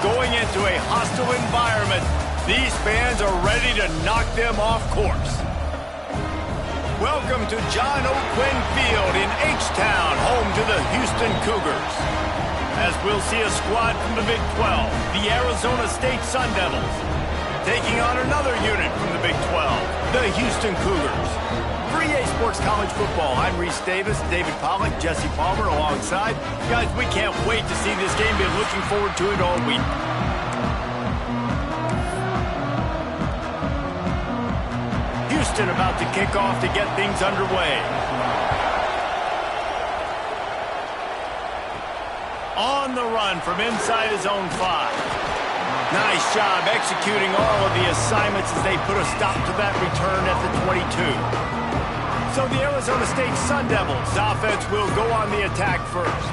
going into a hostile environment. These fans are ready to knock them off course. Welcome to John O'Quinn Field in H-Town, home to the Houston Cougars. As we'll see a squad from the Big 12, the Arizona State Sun Devils, taking on another unit from the Big 12, the Houston Cougars. For EA Sports College Football, I'm Reese Davis, David Pollack, Jesse Palmer alongside. Guys, we can't wait to see this game. Been looking forward to it all week. Houston about to kick off to get things underway. On the run from inside his own 5. Nice job executing all of the assignments as they put a stop to that return at the 22. So the Arizona State Sun Devils offense will go on the attack first.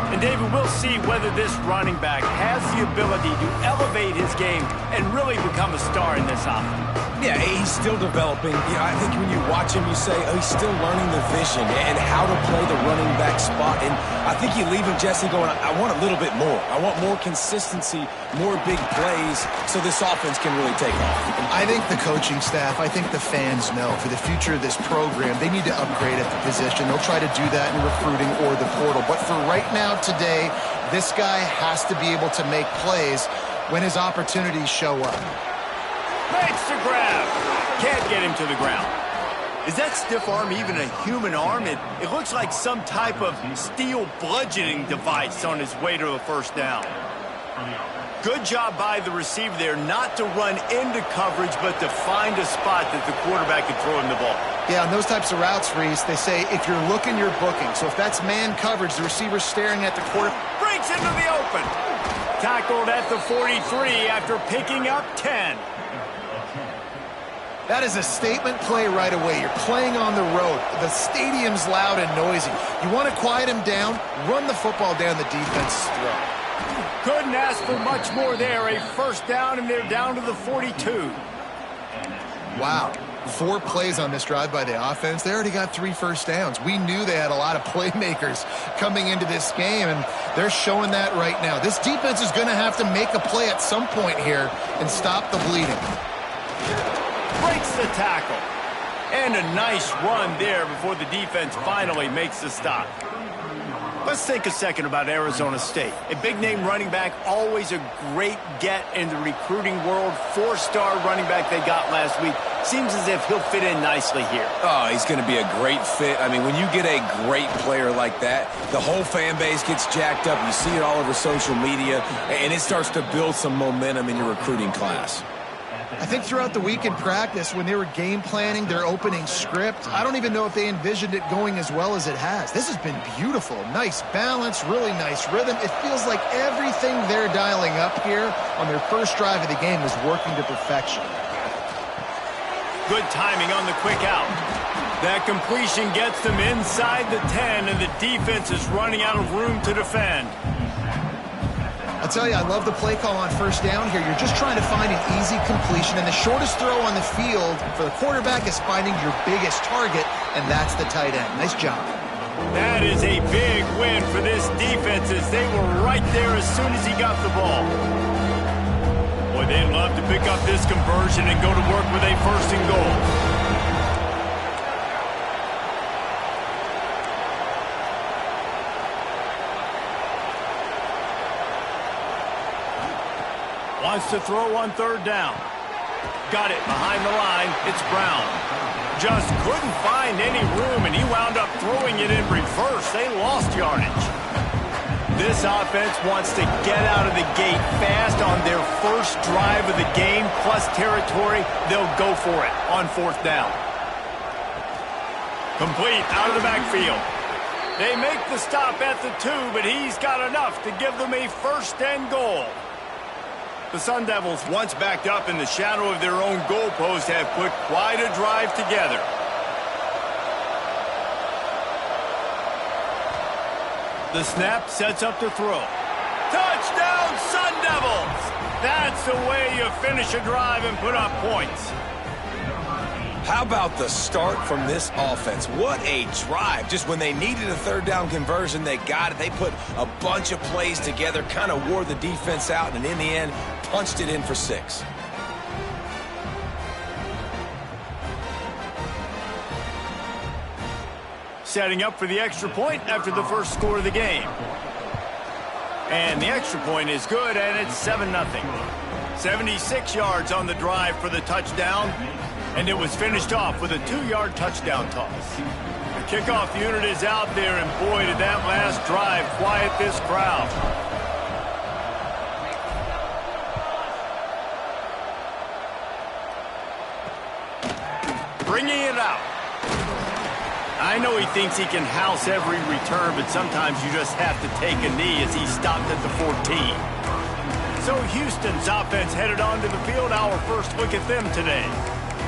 And David, we'll see whether this running back has the ability to elevate his game and really become a star in this offense. Yeah, he's still developing. I think when you watch him, you say, oh, he's still learning the vision and how to play the running back spot. And I think you leave him, Jesse, going, I want a little bit more. I want more consistency, more big plays, so this offense can really take off. I think the coaching staff, I think the fans know for the future of this program, they need to upgrade at the position. They'll try to do that in recruiting or the portal. But for right now, today, this guy has to be able to make plays when his opportunities show up. Makes the grab. Can't get him to the ground. Is that stiff arm even a human arm? It looks like some type of steel bludgeoning device on his way to a first down. Good job by the receiver there not to run into coverage, but to find a spot that the quarterback can throw him the ball. Yeah, on those types of routes, Reese, they say if you're looking, you're booking. So if that's man coverage, the receiver's staring at the quarterback. Breaks into the open. Tackled at the 43 after picking up 10. That is a statement play right away. You're playing on the road. The stadium's loud and noisy. You want to quiet him down, run the football down the defense's throat. Couldn't ask for much more there. A first down, and they're down to the 42. Wow. 4 plays on this drive by the offense. They already got 3 first downs. We knew they had a lot of playmakers coming into this game, and they're showing that right now. This defense is going to have to make a play at some point here and stop the bleeding. Breaks the tackle. And a nice run there before the defense finally makes the stop. Let's think a second about Arizona State. A big-name running back, always a great get in the recruiting world. 4-star running back they got last week. Seems as if he'll fit in nicely here. Oh, he's going to be a great fit. I mean, when you get a great player like that, the whole fan base gets jacked up. You see it all over social media, and it starts to build some momentum in your recruiting class. I think throughout the week in practice, when they were game planning their opening script, I don't even know if they envisioned it going as well as it has. This has been beautiful. Nice balance, really nice rhythm. It feels like everything they're dialing up here on their first drive of the game is working to perfection. Good timing on the quick out. That completion gets them inside the 10, and the defense is running out of room to defend. I'll tell you, I love the play call on first down here. You're just trying to find an easy completion, and the shortest throw on the field for the quarterback is finding your biggest target, and that's the tight end. Nice job. That is a big win for this defense as they were right there as soon as he got the ball. Boy, they'd love to pick up this conversion and go to work with a first and goal. Wants to throw on third down. Got it behind the line. It's Brown. Just couldn't find any room, and he wound up throwing it in reverse. They lost yardage. This offense wants to get out of the gate fast on their first drive of the game, plus territory. They'll go for it on fourth down. Complete out of the backfield. They make the stop at the 2, but he's got enough to give them a first and goal. The Sun Devils, once backed up in the shadow of their own goalpost, have put quite a drive together. The snap sets up to throw. Touchdown, Sun Devils! That's the way you finish a drive and put up points. How about the start from this offense? What a drive. Just when they needed a third down conversion, they got it. They put a bunch of plays together, kind of wore the defense out, and in the end, punched it in for 6. Setting up for the extra point after the first score of the game. And the extra point is good, and it's 7-0. 76 yards on the drive for the touchdown, and it was finished off with a 2-yard touchdown toss. The kickoff unit is out there, and boy, did that last drive quiet this crowd. Bringing it out. I know he thinks he can house every return, but sometimes you just have to take a knee as he stopped at the 14. So Houston's offense headed onto the field. Our first look at them today.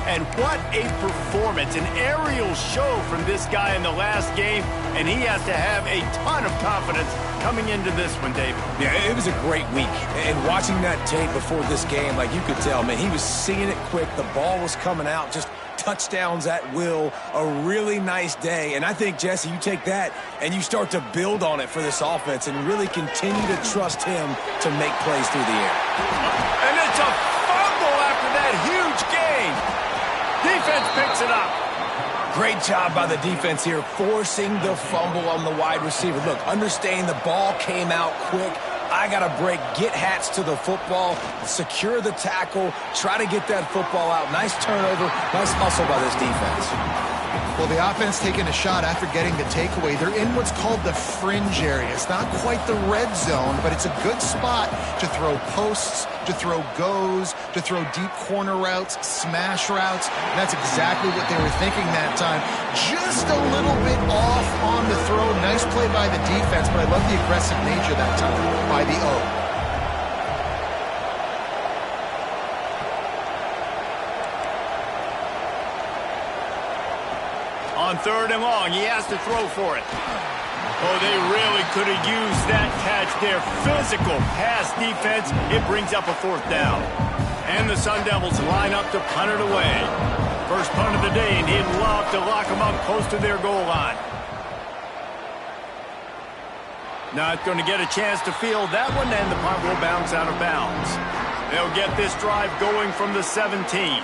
And what a performance, an aerial show from this guy in the last game, and he has to have a ton of confidence coming into this one, David. Yeah, it was a great week. And watching that tape before this game, like you could tell, man, he was seeing it quick. The ball was coming out, just touchdowns at will, a really nice day. And I think, Jesse, you take that and you start to build on it for this offense and really continue to trust him to make plays through the air. And it's a fumble after that huge gain. Defense picks it up. Great job by the defense here, forcing the fumble on the wide receiver. Look, understand the ball came out quick. I got to break, get Hats to the football, secure the tackle, try to get that football out. Nice turnover, nice hustle by this defense. Well, the offense taking a shot after getting the takeaway. They're in what's called the fringe area. It's not quite the red zone, but it's a good spot to throw posts, to throw goes, to throw deep corner routes, smash routes. And that's exactly what they were thinking that time. Just a little bit off on the throw. Nice play by the defense, but I love the aggressive nature that time by the O. On 3rd and long, he has to throw for it. Oh, they really could have used that catch there. Physical pass defense. It brings up a 4th down. And the Sun Devils line up to punt it away. First punt of the day, and he'd love to lock them up close to their goal line. Not going to get a chance to field that one, and the punt will bounce out of bounds. They'll get this drive going from the 17.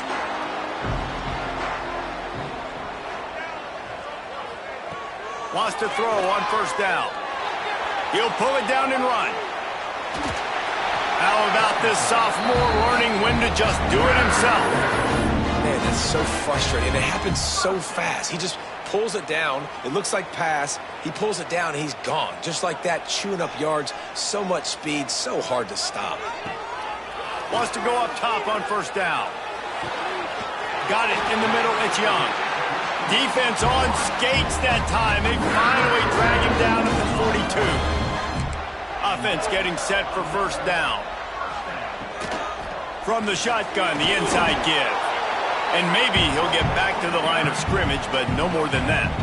Wants to throw on 1st down. He'll pull it down and run. How about this sophomore learning when to just do it himself? Man, that's so frustrating. It happens so fast. He just pulls it down. It looks like pass. He pulls it down, and he's gone. Just like that, chewing up yards. So much speed, so hard to stop. Wants to go up top on 1st down. Got it in the middle. It's Young. Defense on skates that time. They finally drag him down at the 42. Offense getting set for 1st down. From the shotgun, the inside give. And maybe he'll get back to the line of scrimmage, but no more than that.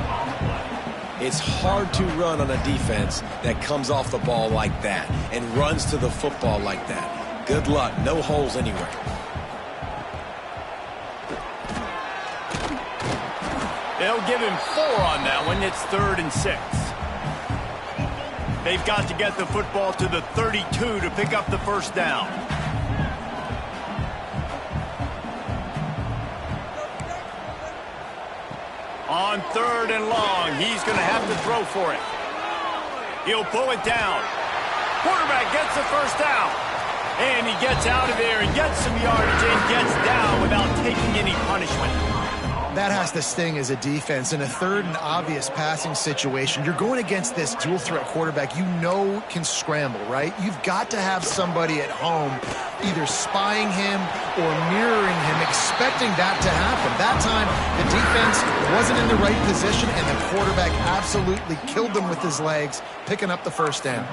It's hard to run on a defense that comes off the ball like that and runs to the football like that. Good luck. No holes anywhere. They'll give him 4 on that one. It's 3rd and 6. They've got to get the football to the 32 to pick up the 1st down. On 3rd and long, he's going to have to throw for it. He'll pull it down. Quarterback gets the 1st down. And he gets out of there and gets some yardage and gets down without taking any punishment. That has to sting as a defense. In a 3rd and obvious passing situation, you're going against this dual threat quarterback you know can scramble, right? You've got to have somebody at home either spying him or mirroring him, expecting that to happen. That time, the defense wasn't in the right position, and the quarterback absolutely killed them with his legs, picking up the 1st down.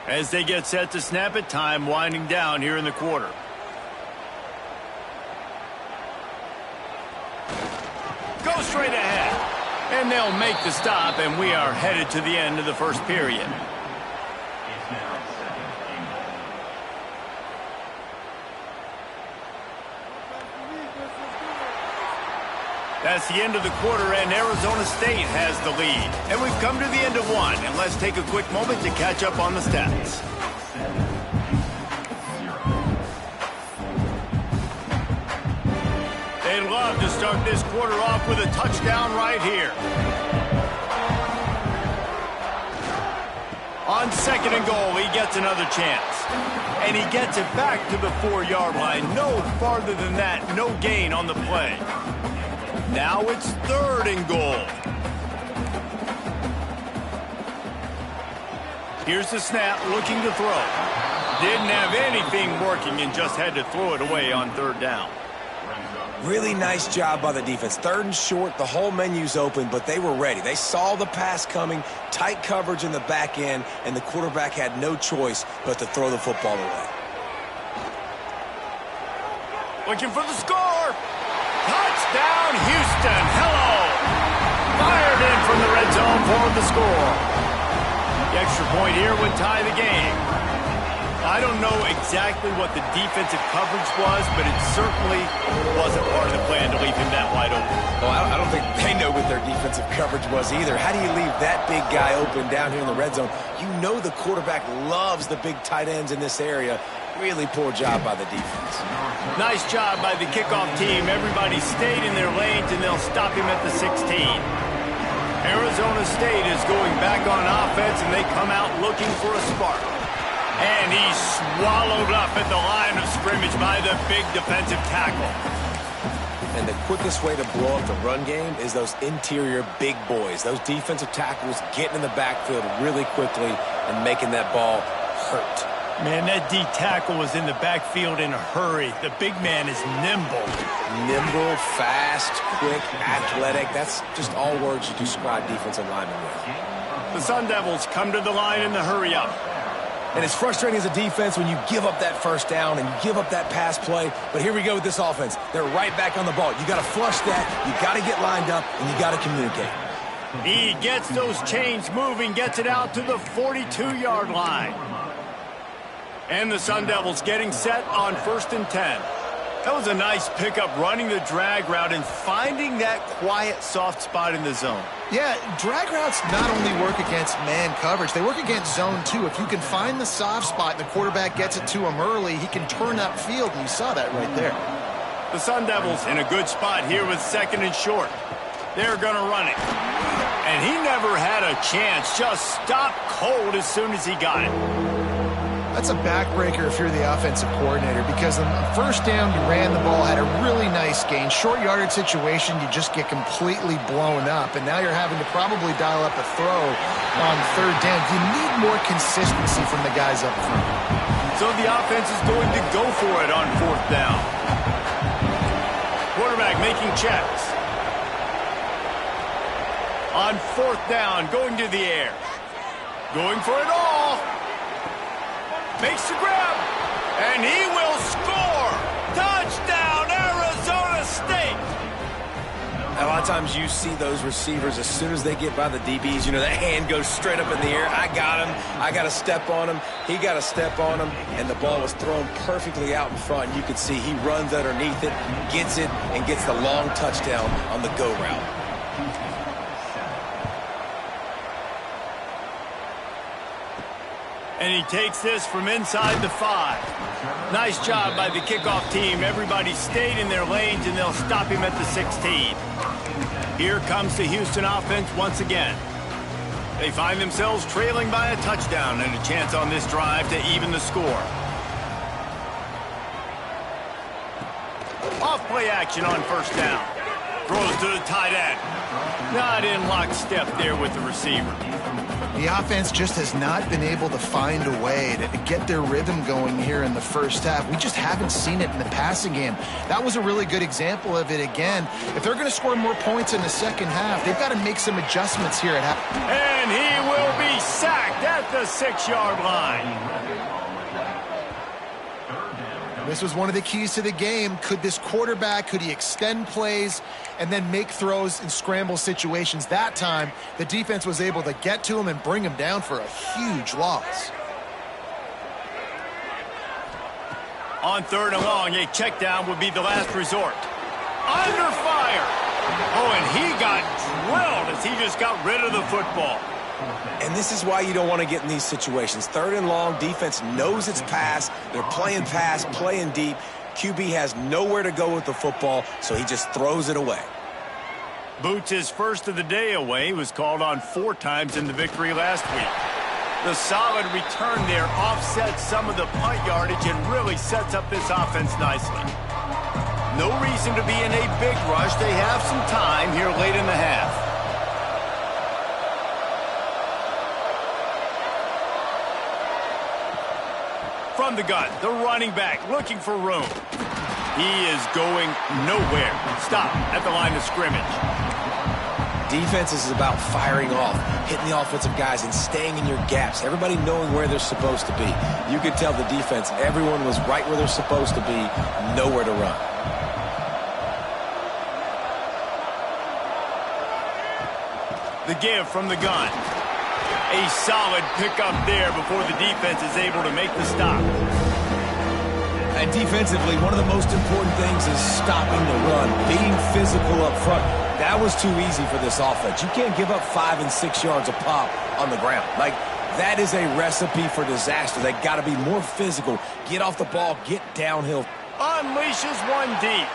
As they get set to snap it, time winding down here in the quarter. Go straight ahead. And they'll make the stop, and we are headed to the end of the 1st period. That's the end of the quarter, and Arizona State has the lead. And we've come to the end of one, and let's take a quick moment to catch up on the stats. They'd love to start this quarter off with a touchdown right here. On 2nd and goal, he gets another chance. And he gets it back to the 4-yard line. No farther than that, no gain on the play. Now it's 3rd and goal. Here's the snap, looking to throw. Didn't have anything working and just had to throw it away on 3rd down. Really nice job by the defense. 3rd and short, the whole menu's open, but they were ready. They saw the pass coming, tight coverage in the back end, and the quarterback had no choice but to throw the football away. Looking for the score. Touchdown, Houston. Hello. Fired in from the red zone for the score. The extra point here would tie the game. I don't know exactly what the defensive coverage was, but it certainly wasn't part of the plan to leave him that wide open. Well, I don't think they know what their defensive coverage was either. How do you leave that big guy open down here in the red zone? You know the quarterback loves the big tight ends in this area. Really poor job by the defense. Nice job by the kickoff team. Everybody stayed in their lanes, and they'll stop him at the 16. Arizona State is going back on offense, and they come out looking for a spark. And he's swallowed up at the line of scrimmage by the big defensive tackle. And the quickest way to blow up the run game is those interior big boys. Those defensive tackles getting in the backfield really quickly and making that ball hurt. Man, that D tackle was in the backfield in a hurry. The big man is nimble. Nimble, fast, quick, athletic. That's just all words you describe defensive linemen with. The Sun Devils come to the line in the hurry up. And it's frustrating as a defense when you give up that 1st down and you give up that pass play. But here we go with this offense. They're right back on the ball. You got to flush that. You got to get lined up, and you got to communicate. He gets those chains moving, gets it out to the 42-yard line. And the Sun Devils getting set on 1st and 10. That was a nice pickup, running the drag route and finding that quiet, soft spot in the zone. Yeah, drag routes not only work against man coverage, they work against zone too. If you can find the soft spot and the quarterback gets it to him early, he can turn upfield, and you saw that right there. The Sun Devils in a good spot here with 2nd and short. They're going to run it. And he never had a chance, just stopped cold as soon as he got it. That's a backbreaker if you're the offensive coordinator, because on the 1st down, you ran the ball, had a really nice gain. Short yardage situation, you just get completely blown up, and now you're having to probably dial up a throw on 3rd down. You need more consistency from the guys up front. So the offense is going to go for it on 4th down. Quarterback making checks. On 4th down, going to the air. Going for it all. Makes the grab, and he will score! Touchdown, Arizona State! A lot of times you see those receivers, as soon as they get by the DBs, you know, that hand goes straight up in the air. I got him. I got to step on him. He got to step on him, and the ball was thrown perfectly out in front. You could see he runs underneath it, gets it, and gets the long touchdown on the go route. And he takes this from inside the 5. Nice job by the kickoff team. Everybody stayed in their lanes, and they'll stop him at the 16. Here comes the Houston offense once again. They find themselves trailing by a touchdown and a chance on this drive to even the score. Off play action on 1st down. Throws to the tight end. Not in lockstep there with the receiver. The offense just has not been able to find a way to get their rhythm going here in the 1st half. We just haven't seen it in the passing game. That was a really good example of it again. If they're going to score more points in the 2nd half, they've got to make some adjustments here at half. And he will be sacked at the 6-yard line. This was one of the keys to the game. Could this quarterback, could he extend plays and then make throws in scramble situations? That time, the defense was able to get to him and bring him down for a huge loss. On 3rd and long, a check down would be the last resort. Under fire. Oh, and he got drilled as he just got rid of the football. And this is why you don't want to get in these situations. 3rd and long, defense knows it's pass. They're playing pass, playing deep. QB has nowhere to go with the football, so he just throws it away. Boots his first of the day away. He was called on 4 times in the victory last week. The solid return there offsets some of the punt yardage and really sets up this offense nicely. No reason to be in a big rush. They have some time here late in the half. From the gun, the running back looking for room. He is going nowhere. Stop at the line of scrimmage. Defense is about firing off, hitting the offensive guys, and staying in your gaps. Everybody knowing where they're supposed to be. You could tell the defense, everyone was right where they're supposed to be, nowhere to run. The give from the gun. A solid pickup there before the defense is able to make the stop. And defensively, one of the most important things is stopping the run, being physical up front. That was too easy for this offense. You can't give up 5 and 6 yards a pop on the ground. Like, that is a recipe for disaster. They got to be more physical. Get off the ball, get downhill. Unleashes one deep.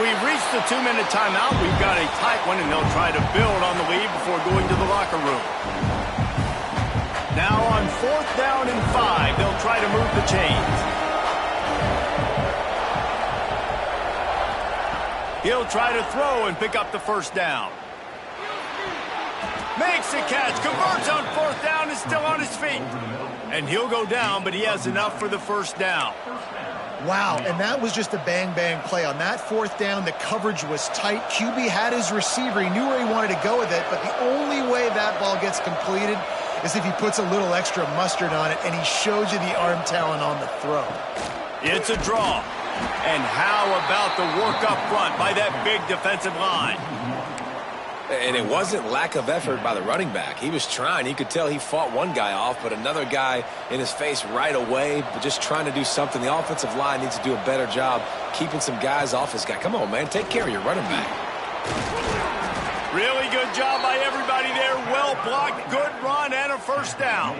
We've reached the 2-minute timeout. We've got a tight one, and they'll try to build on the lead before going to the locker room. Now on 4th down and 5, they'll try to move the chains. He'll try to throw and pick up the 1st down. Makes the catch, converts on 4th down, is still on his feet. And he'll go down, but he has enough for the 1st down. Wow, and that was just a bang-bang play. On that 4th down, the coverage was tight. QB had his receiver. He knew where he wanted to go with it, but the only way that ball gets completed is if he puts a little extra mustard on it, and he shows you the arm talent on the throw. It's a draw. And how about the work up front by that big defensive line? And it wasn't lack of effort by the running back. He was trying. You could tell he fought one guy off, but another guy in his face right away, but just trying to do something. The offensive line needs to do a better job keeping some guys off his guy. Come on, man. Take care of your running back. Really good job by everybody there. Well blocked, good run, and a 1st down.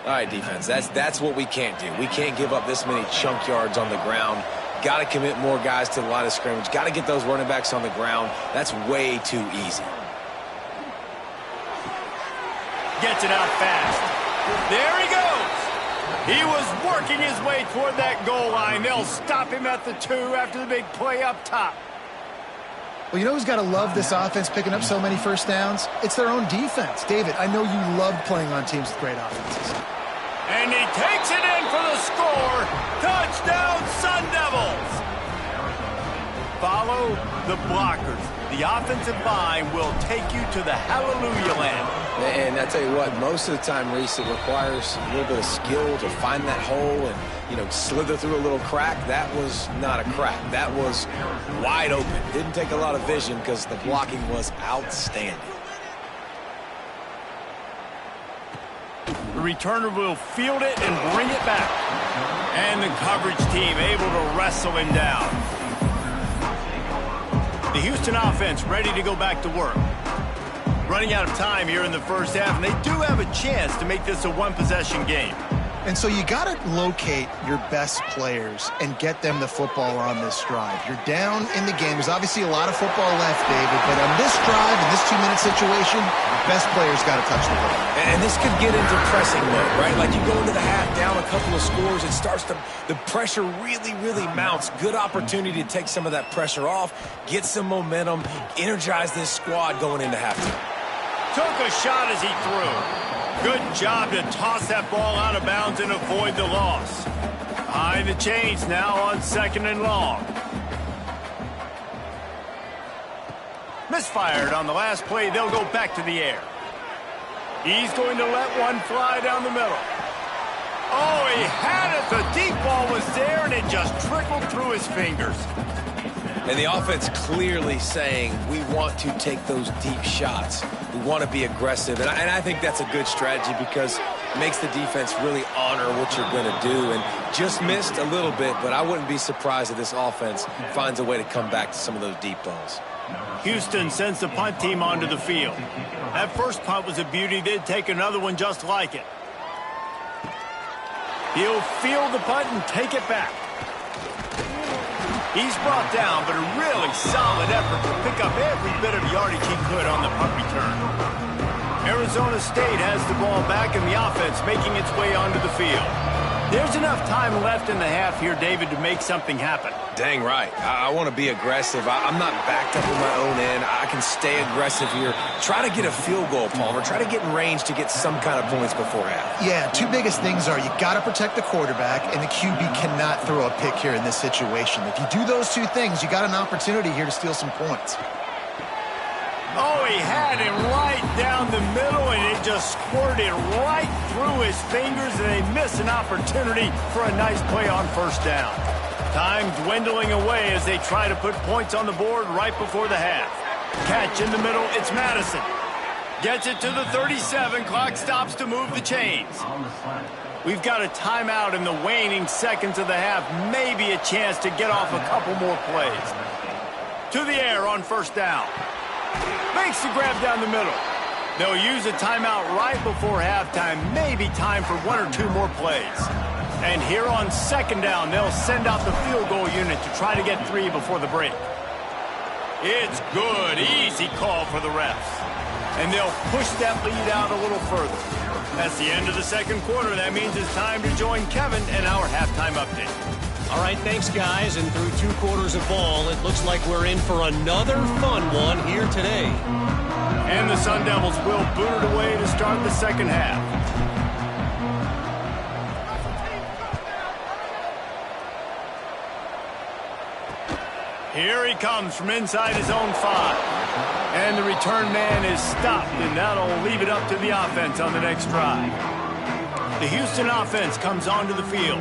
All right, defense, that's what we can't do. We can't give up this many chunk yards on the ground. Got to commit more guys to the line of scrimmage. Got to get those running backs on the ground. That's way too easy. Gets it out fast. There he goes. He was working his way toward that goal line. They'll stop him at the 2 after the big play up top. Well, you know who's got to love this offense picking up so many 1st downs? It's their own defense. David, I know you love playing on teams with great offenses. And he takes it in for the score. Touchdown, Sun Devils. Follow the blockers. The offensive line will take you to the hallelujah land. And I tell you what, most of the time, Reese, it requires a little bit of skill to find that hole and, slither through a little crack. That was not a crack. That was wide open. Didn't take a lot of vision because the blocking was outstanding. The returner will field it and bring it back. And the coverage team able to wrestle him down. The Houston offense ready to go back to work. Running out of time here in the 1st half, and they do have a chance to make this a 1-possession game. And so you got to locate your best players and get them the football on this drive. You're down in the game. There's obviously a lot of football left, David, but on this drive, in this 2-minute situation, your best players got to touch the ball. And this could get into pressing mode, right? Like you go into the half down a couple of scores, it starts to, the pressure really, really mounts. Good opportunity to take some of that pressure off, get some momentum, energize this squad going into halftime. Took a shot as he threw. Good job to toss that ball out of bounds and avoid the loss. Behind the chains now on 2nd and long. Misfired on the last play. They'll go back to the air. He's going to let one fly down the middle. Oh, he had it. The deep ball was there, and it just trickled through his fingers. And the offense clearly saying, we want to take those deep shots. We want to be aggressive, and I think that's a good strategy because it makes the defense really honor what you're going to do. And just missed a little bit, but I wouldn't be surprised if this offense finds a way to come back to some of those deep balls. Houston sends the punt team onto the field. That first punt was a beauty. They'd take another one just like it. He'll field the punt and take it back. He's brought down, but a really solid effort to pick up every bit of yardage he could on the punt return. Arizona State has the ball back in the offense, making its way onto the field. There's enough time left in the half here, David, to make something happen. Dang right. I want to be aggressive. I'm not backed up in my own end. I can stay aggressive here. Try to get a field goal, Palmer. Try to get in range to get some kind of points before half. Yeah, two biggest things are you got to protect the quarterback, and the QB cannot throw a pick here in this situation. If you do those two things, you got an opportunity here to steal some points. Oh, he had him right down the middle, and it just squirted right through his fingers, and they miss an opportunity for a nice play on first down. Time dwindling away as they try to put points on the board right before the half. Catch in the middle, it's Madison. Gets it to the 37, clock stops to move the chains. We've got a timeout in the waning seconds of the half, maybe a chance to get off a couple more plays. To the air on first down. Makes the grab down the middle. They'll use a timeout right before halftime. Maybe time for one or two more plays. And here on second down, they'll send out the field goal unit to try to get 3 before the break. It's good. Easy call for the refs. And they'll push that lead out a little further. That's the end of the second quarter. That means it's time to join Kevin and our halftime update. All right, thanks, guys. And through 2 quarters of ball, it looks like we're in for another fun one here today. And the Sun Devils will boot it away to start the second half. Here he comes from inside his own 5. And the return man is stopped, and that'll leave it up to the offense on the next drive. The Houston offense comes onto the field.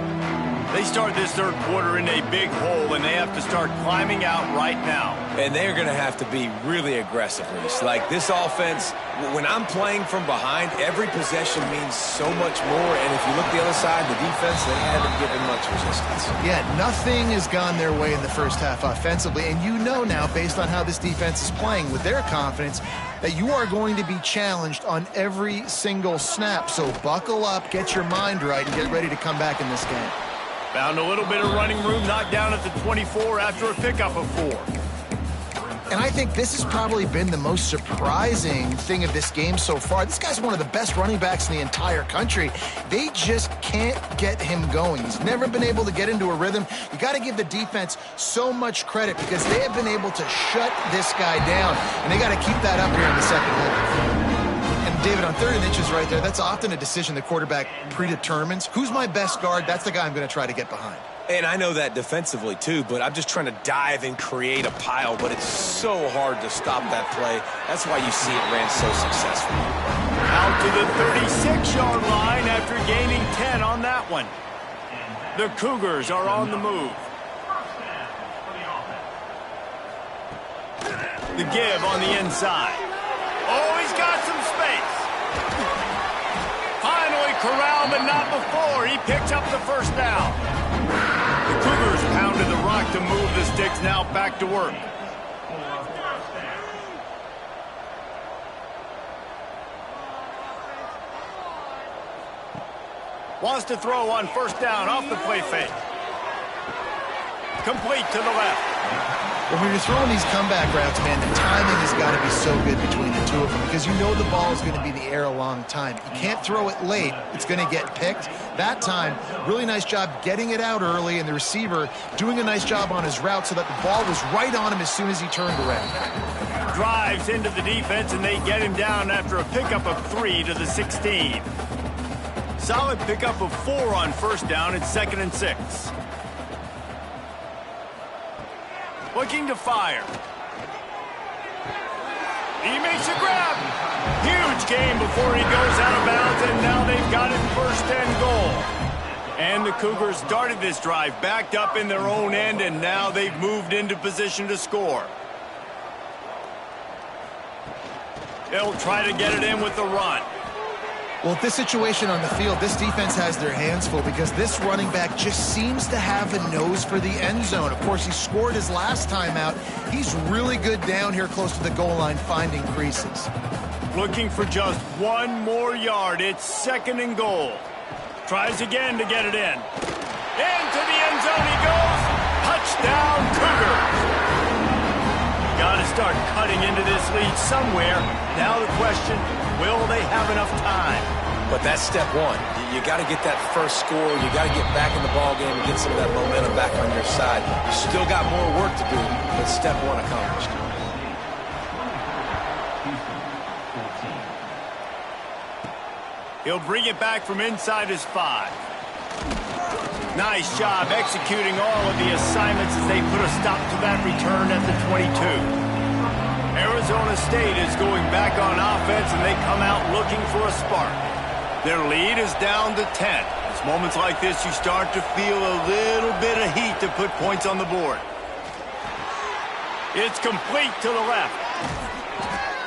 They start this third quarter in a big hole, and they have to start climbing out right now. And they're going to have to be really aggressive, Reese. Like this offense, when I'm playing from behind, every possession means so much more. And if you look the other side, the defense, they haven't given much resistance. Yeah, nothing has gone their way in the first half offensively. And you know now, based on how this defense is playing with their confidence, that you are going to be challenged on every single snap. So buckle up, get your mind right, and get ready to come back in this game. Found a little bit of running room, knocked down at the 24 after a pickup of 4. And I think this has probably been the most surprising thing of this game so far. This guy's one of the best running backs in the entire country. They just can't get him going. He's never been able to get into a rhythm. You got to give the defense so much credit because they have been able to shut this guy down. And they got to keep that up here in the second half. And David, on 3rd and inches right there, that's often a decision the quarterback predetermines. Who's my best guard? That's the guy I'm going to try to get behind. And I know that defensively, too, but I'm just trying to dive and create a pile, but it's so hard to stop that play. That's why you see it ran so successfully. Out to the 36-yard line after gaining 10 on that one. The Cougars are on the move. The give on the inside. Oh, he's got some space. Finally corralled, but not before. He picks up the first down. The Cougars pounded the rock to move the sticks, now back to work. Wants to throw on first down off the play fake. Complete to the left. When you're throwing these comeback routes, man, the timing has got to be so good between the two of them because you know the ball is going to be in the air a long time. You can't throw it late. It's going to get picked. That time, really nice job getting it out early, and the receiver doing a nice job on his route so that the ball was right on him as soon as he turned around. Drives into the defense, and they get him down after a pickup of 3 to the 16. Solid pickup of 4 on first down. It's 2nd and 6. Looking to fire. He makes a grab. Huge gain before he goes out of bounds, and now they've got it 1st and goal. And the Cougars started this drive backed up in their own end, and now they've moved into position to score. They'll try to get it in with the run. Well, with this situation on the field, this defense has their hands full because this running back just seems to have a nose for the end zone. Of course, he scored his last time out. He's really good down here close to the goal line finding creases. Looking for just one more yard. It's 2nd and goal. Tries again to get it in. Into the end zone he goes. Touchdown, Cougars. Got to start cutting into this lead somewhere. Now the question, will they have enough time? But that's step one. You got to get that first score. You got to get back in the ball game and get some of that momentum back on your side. You still got more work to do, but step one accomplished. He'll bring it back from inside his 5. Nice job executing all of the assignments as they put a stop to that return at the 22. Arizona State is going back on offense, and they come out looking for a spark. Their lead is down to 10. It's moments like this you start to feel a little bit of heat to put points on the board. It's complete to the left.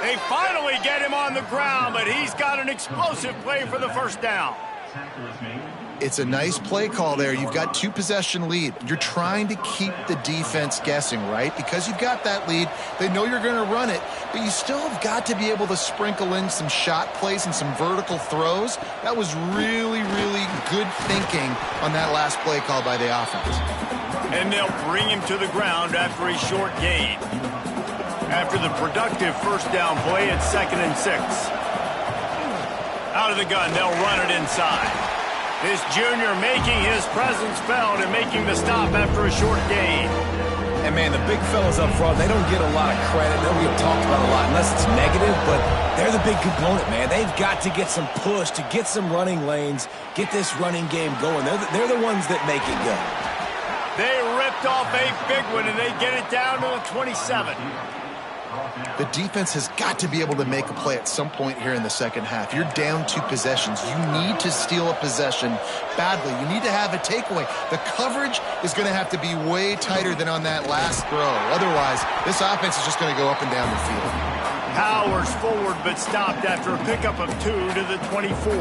They finally get him on the ground, but he's got an explosive play for the first down. It's a nice play call there. You've got 2-possession lead. You're trying to keep the defense guessing, right? Because you've got that lead. They know you're going to run it, but you still have got to be able to sprinkle in some shot plays and some vertical throws. That was really, really good thinking on that last play call by the offense. And they'll bring him to the ground after a short gain. After the productive first down play, it's 2nd and 6. Out of the gun, they'll run it inside. This junior making his presence felt and making the stop after a short gain. And, man, the big fellas up front, they don't get a lot of credit. They don't get talked about a lot unless it's negative, but they're the big component, man. They've got to get some push to get some running lanes, get this running game going. They're the ones that make it go. They ripped off a big one, and they get it down to the 27. The defense has got to be able to make a play at some point here in the second half. You're down 2 possessions. You need to steal a possession badly. You need to have a takeaway. The coverage is going to have to be way tighter than on that last throw. Otherwise, this offense is just going to go up and down the field. Powers forward, but stopped after a pickup of 2 to the 24.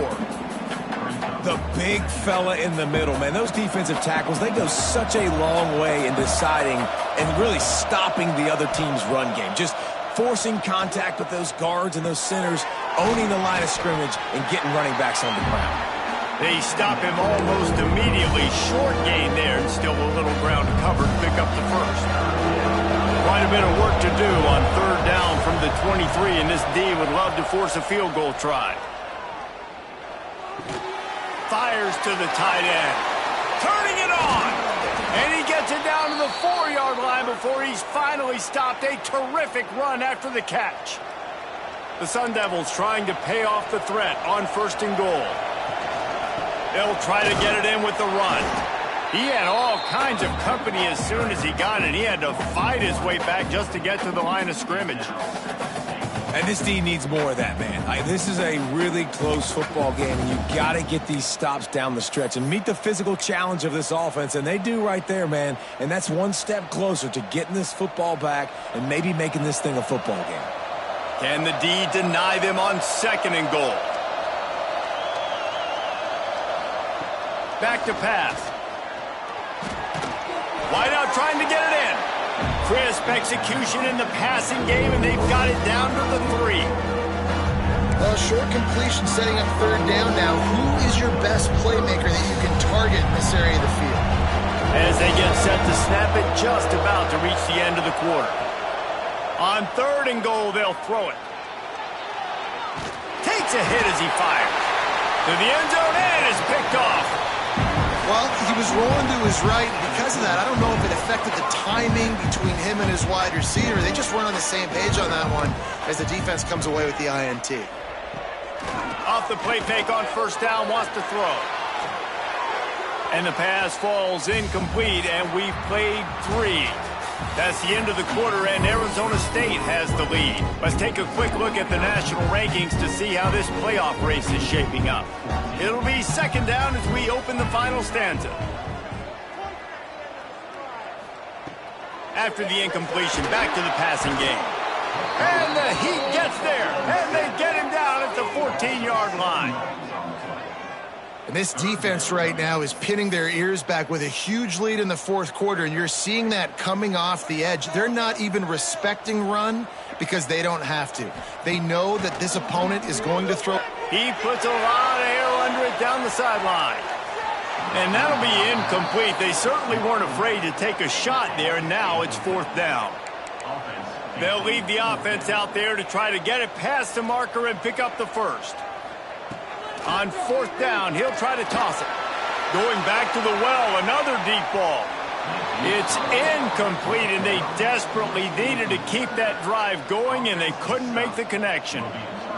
The big fella in the middle, man. Those defensive tackles, they go such a long way in deciding and really stopping the other team's run game. Just forcing contact with those guards and those centers, owning the line of scrimmage, and getting running backs on the ground. They stop him almost immediately. Short gain there, and still a little ground to cover to pick up the first. Quite a bit of work to do on 3rd down from the 23, and this D would love to force a field goal try. Fires to the tight end. Turning it on. And he gets it down to the 4-yard line before he's finally stopped. A terrific run after the catch. The Sun Devils trying to pay off the threat on 1st and goal. They'll try to get it in with the run. He had all kinds of company as soon as he got it. He had to fight his way back just to get to the line of scrimmage. And this D needs more of that, man. This is a really close football game, and you've got to get these stops down the stretch and meet the physical challenge of this offense, and they do right there, man. And that's one step closer to getting this football back and maybe making this thing a football game. Can the D deny them on 2nd and goal? Back to pass. Wideout trying to get it in. Crisp execution in the passing game, and they've got it down to the 3. Well, short completion setting up 3rd down now. Who is your best playmaker that you can target in this area of the field? As they get set to snap it, just about to reach the end of the quarter. On 3rd and goal, they'll throw it. Takes a hit as he fires. To the end zone and is picked off. Well, he was rolling to his right. Because of that, I don't know if it affected the timing between him and his wide receiver. They just weren't on the same page on that one as the defense comes away with the INT. Off the play fake on 1st down, wants to throw. And the pass falls incomplete, and we've played 3. That's the end of the quarter, and Arizona State has the lead. Let's take a quick look at the national rankings to see how this playoff race is shaping up. It'll be 2nd down as we open the final stanza. After the incompletion, back to the passing game. And the heat gets there, and they get him down at the 14-yard line. And this defense right now is pinning their ears back with a huge lead in the fourth quarter, and you're seeing that coming off the edge. They're not even respecting run because they don't have to. They know that this opponent is going to throw. He puts a lot of air under it down the sideline. And that'll be incomplete. They certainly weren't afraid to take a shot there, and now it's fourth down. They'll leave the offense out there to try to get it past the marker and pick up the first. On fourth down, he'll try to toss it. Going back to the well, another deep ball. It's incomplete, and they desperately needed to keep that drive going, and they couldn't make the connection.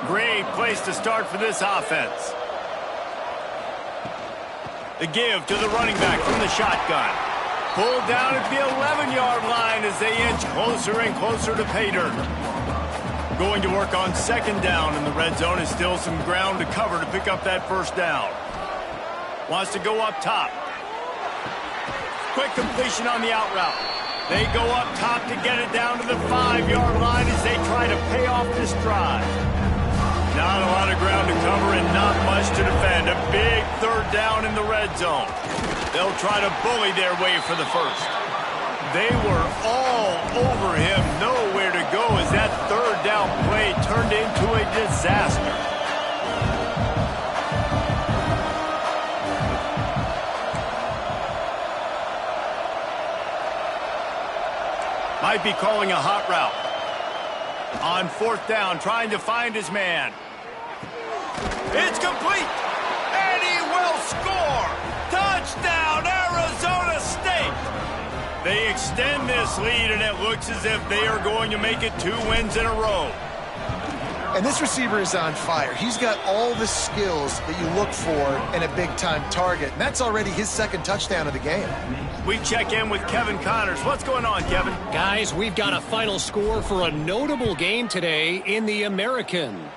Great place to start for this offense. The give to the running back from the shotgun. Pulled down at the 11-yard line as they inch closer and closer to pay dirt. Going to work on second down, and the red zone is still some ground to cover to pick up that first down. Wants to go up top. Quick completion on the out route. They go up top to get it down to the 5-yard line as they try to pay off this drive. Not a lot of ground to cover and not much to defend. A big third down in the red zone. They'll try to bully their way for the first. They were all over him, nowhere to go as that third down play turned into a disaster. Might be calling a hot route. On fourth down, trying to find his man. It's complete, and he will score. Touchdown, Arizona State. They extend this lead, and it looks as if they are going to make it 2 wins in a row. And this receiver is on fire. He's got all the skills that you look for in a big-time target. And that's already his second touchdown of the game. We check in with Kevin Connors. What's going on, Kevin? Guys, we've got a final score for a notable game today in the American.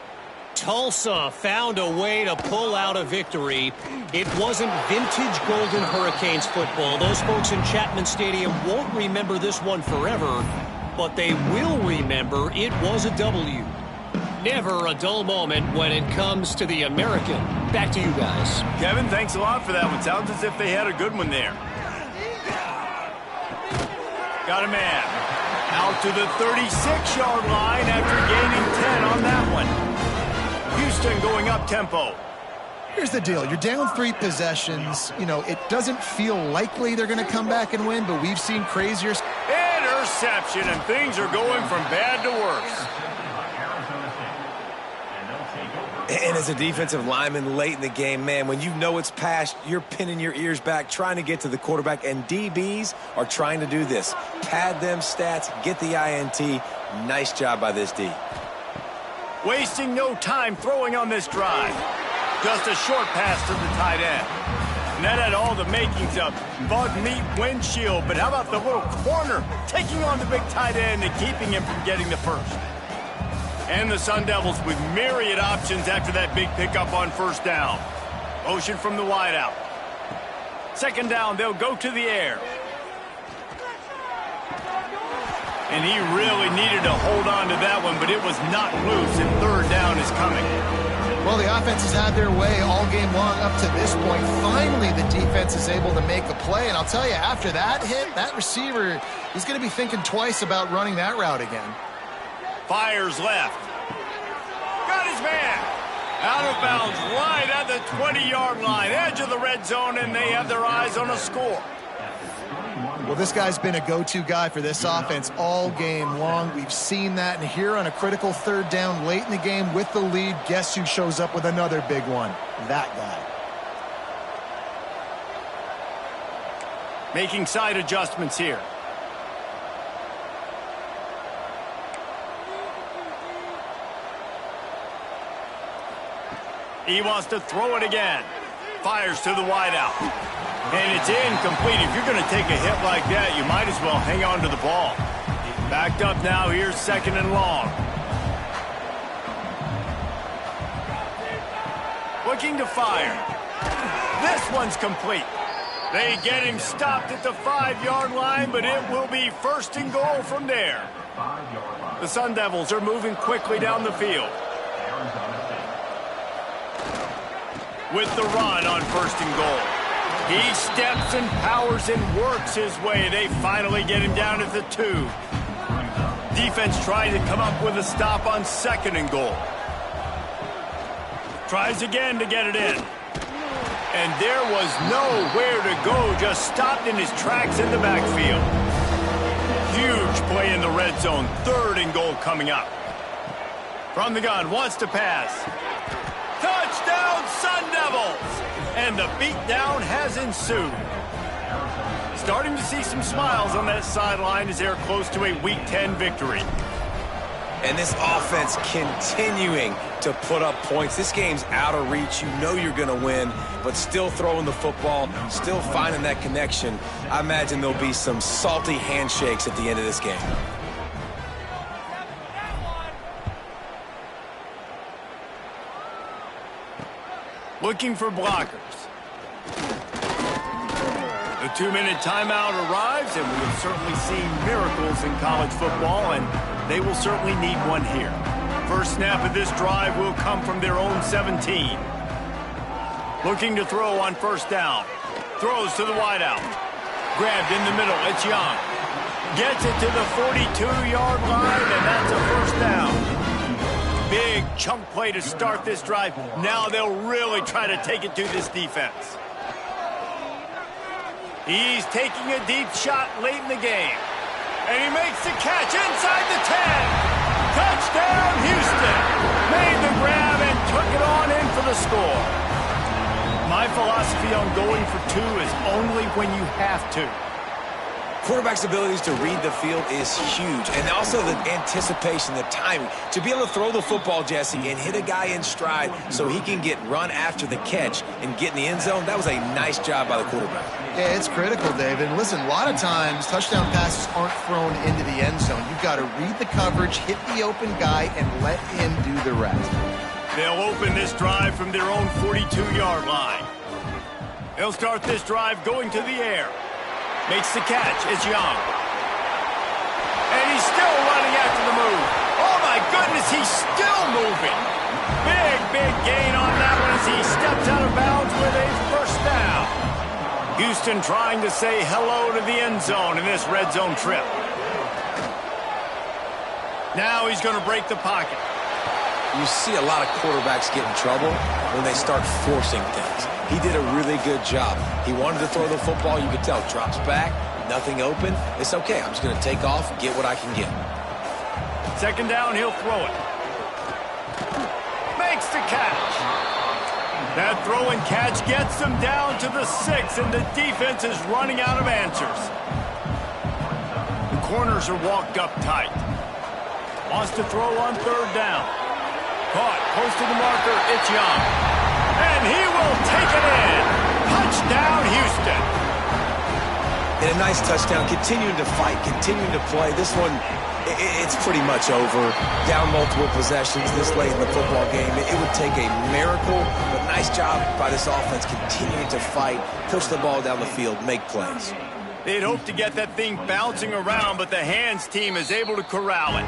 Tulsa found a way to pull out a victory. It wasn't vintage Golden Hurricanes football. Those folks in Chapman Stadium won't remember this one forever, but they will remember it was a W. Never a dull moment when it comes to the American. Back to you guys. Kevin, thanks a lot for that one. Sounds as if they had a good one there. Got a man. Out to the 36-yard line after gaining 10 on that one. Houston going up tempo. Here's the deal. You're down 3 possessions. You know, it doesn't feel likely they're going to come back and win, but we've seen crazier. Interception, and things are going from bad to worse. And as a defensive lineman late in the game, man, when you know it's past, you're pinning your ears back, trying to get to the quarterback, and DBs are trying to do this. Pad them stats, get the INT. Nice job by this D. Wasting no time throwing on this drive. Just a short pass to the tight end. And that had all the makings of bug meat windshield, but how about the little corner taking on the big tight end and keeping him from getting the first? And the Sun Devils with myriad options after that big pickup on first down. Motion from the wideout. Second down, they'll go to the air. And he really needed to hold on to that one, but it was not loose, and third down is coming. Well, the offense has had their way all game long up to this point. Finally, the defense is able to make a play, and I'll tell you, after that hit, that receiver, he's going to be thinking twice about running that route again. Fires left. Got his man. Out of bounds, right at the 20-yard line, edge of the red zone, and they have their eyes on a score. Well, this guy's been a go-to guy for this offense all game long. We've seen that, and here on a critical third down late in the game with the lead, guess who shows up with another big one? That guy. Making side adjustments here. He wants to throw it again. Fires to the wideout. And it's incomplete. If you're going to take a hit like that, you might as well hang on to the ball. Backed up now. Here's second and long. Looking to fire. This one's complete. They get him stopped at the 5-yard line, but it will be first and goal from there. 5-yard line. The Sun Devils are moving quickly down the field. With the run on 1st and goal. He steps and powers and works his way. They finally get him down at the 2. Defense trying to come up with a stop on 2nd and goal. Tries again to get it in. And there was nowhere to go, just stopped in his tracks in the backfield. Huge play in the red zone. 3rd and goal coming up. From the gun, wants to pass. Touchdown, Sun Devils! And the beatdown has ensued. Starting to see some smiles on that sideline as they're close to a Week 10 victory. And this offense continuing to put up points. This game's out of reach. You know you're going to win, but still throwing the football, still finding that connection. I imagine there'll be some salty handshakes at the end of this game. Looking for blockers. The 2-minute timeout arrives, and we have certainly seen miracles in college football, and they will certainly need one here. First snap of this drive will come from their own 17. Looking to throw on 1st down. Throws to the wideout. Grabbed in the middle. It's Young. Gets it to the 42-yard line, and that's a 1st down. Big chunk play to start this drive. Now they'll really try to take it to this defense. He's taking a deep shot late in the game. And he makes the catch inside the 10. Touchdown, Houston. Made the grab and took it on in for the score. My philosophy on going for 2 is only when you have to. Quarterback's abilities to read the field is huge, and also the anticipation, the timing. To be able to throw the football, Jesse, and hit a guy in stride so he can get run after the catch and get in the end zone, that was a nice job by the quarterback. Yeah, it's critical, David. Listen, a lot of times touchdown passes aren't thrown into the end zone. You've got to read the coverage, hit the open guy, and let him do the rest. They'll open this drive from their own 42-yard line. They'll start this drive going to the air. Makes the catch. It's Young. And he's still running after the move. Oh, my goodness, he's still moving. Big gain on that one as he steps out of bounds with a 1st down. Houston trying to say hello to the end zone in this red zone trip. Now he's going to break the pocket. You see a lot of quarterbacks get in trouble when they start forcing things. He did a really good job. He wanted to throw the football. You could tell. Drops back, nothing open. It's okay. I'm just going to take off, get what I can get. 2nd down, he'll throw it. Makes the catch. That throw and catch gets them down to the 6, and the defense is running out of answers. The corners are walked up tight. Wants to throw on 3rd down. Caught, close to the marker, it's Young. And he will take it in. Touchdown, Houston. And a nice touchdown, continuing to fight, continuing to play. This one, it's pretty much over. Down multiple possessions this late in the football game. It would take a miracle, but nice job by this offense continuing to fight, push the ball down the field, make plays. They'd hoped to get that thing bouncing around, but the hands team is able to corral it.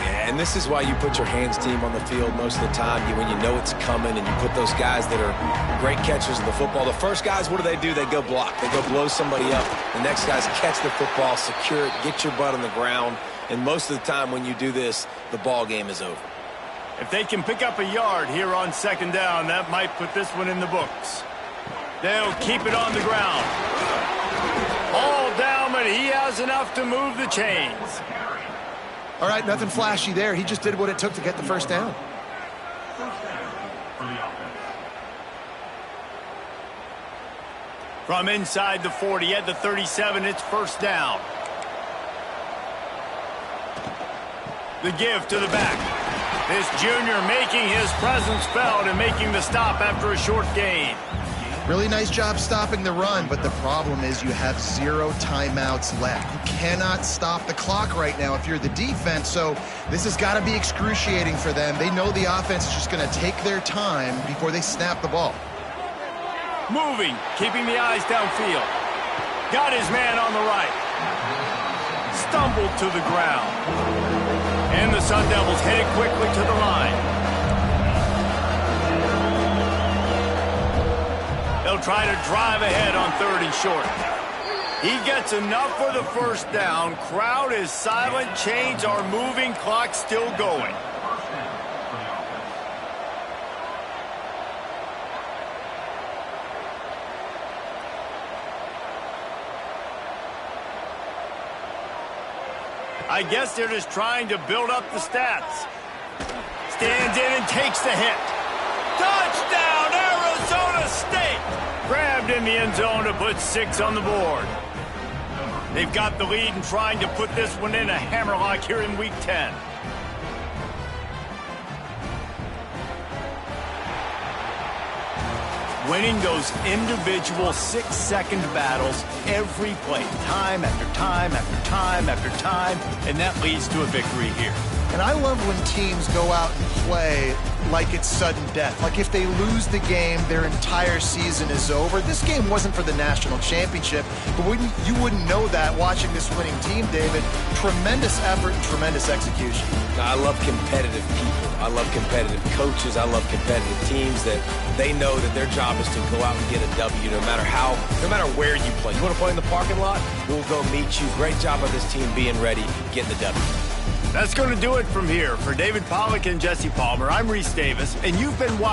And this is why you put your hands team on the field most of the time, when you know it's coming, and you put those guys that are great catchers of the football. The first guys, what do? They go block. They go blow somebody up. The next guys catch the football, secure it, get your butt on the ground. And most of the time when you do this, the ball game is over. If they can pick up a yard here on 2nd down, that might put this one in the books. They'll keep it on the ground. All down, but he has enough to move the chains. All right, nothing flashy there. He just did what it took to get the 1st down. From inside the 40 at the 37, it's 1st down. The give to the back. This junior making his presence felt and making the stop after a short gain. Really nice job stopping the run, but the problem is you have 0 timeouts left. You cannot stop the clock right now if you're the defense, so this has got to be excruciating for them. They know the offense is just going to take their time before they snap the ball. Moving, keeping the eyes downfield. Got his man on the right. Stumbled to the ground. And the Sun Devils headed quickly to the line. They'll try to drive ahead on 3rd and short. He gets enough for the first down. Crowd is silent. Chains are moving. Clock still going. I guess they're just trying to build up the stats. Stands in and takes the hit. Touchdown, Arizona State! Grabbed in the end zone to put 6 on the board. They've got the lead and trying to put this one in a hammerlock here in Week 10. Winning those individual 6-second battles every play, time after time after time after time, and that leads to a victory here. And I love when teams go out and play like it's sudden death. Like if they lose the game, their entire season is over. This game wasn't for the national championship, but you wouldn't know that watching this winning team, David. Tremendous effort and tremendous execution. I love competitive people. I love competitive coaches. I love competitive teams that they know that their job is to go out and get a W no matter where you play. You want to play in the parking lot? We'll go meet you. Great job of this team being ready, getting the W. That's going to do it from here. For David Pollack and Jesse Palmer, I'm Reese Davis, and you've been watching